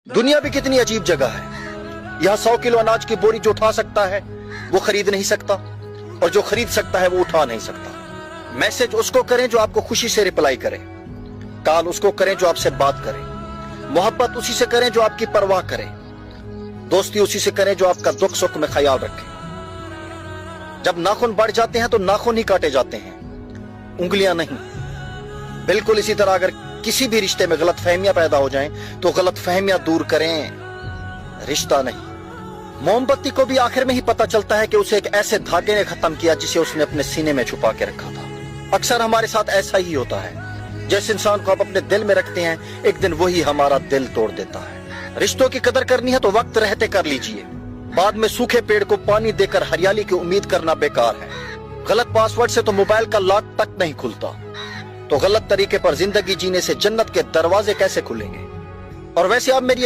दुनिया भी कितनी अजीब जगह है। यहाँ 100 किलो अनाज की बोरी जो उठा सकता है वो खरीद नहीं सकता, और जो खरीद सकता है वो उठा नहीं सकता। मैसेज उसको करें जो आपको खुशी से रिप्लाई करे, कॉल उसको करें जो आपसे बात करे, मोहब्बत उसी से करें जो आपकी परवाह करे, दोस्ती उसी से करें जो आपका दुख सुख में ख्याल रखे। जब नाखून बढ़ जाते हैं तो नाखून ही काटे जाते हैं, उंगलियां नहीं। बिल्कुल इसी तरह अगर किसी भी रिश्ते में गलत फहमियां पैदा हो जाएं तो गलत फहमियां दूर करें, रिश्ता नहीं। मोमबत्ती को भी आखिर में ही पता चलता है कि उसे एक ऐसे धागे ने खत्म किया जिसे उसने अपने सीने में छुपा के रखा था। अक्सर हमारे साथ ऐसा ही होता है, जिस इंसान को आप अपने दिल में रखते हैं एक दिन वही हमारा दिल तोड़ देता है। रिश्तों की कदर करनी है तो वक्त रहते कर लीजिए, बाद में सूखे पेड़ को पानी देकर हरियाली की उम्मीद करना बेकार है। गलत पासवर्ड से तो मोबाइल का लॉक तक नहीं खुलता, तो गलत तरीके पर जिंदगी जीने से जन्नत के दरवाजे कैसे खुलेंगे। और वैसे आप मेरी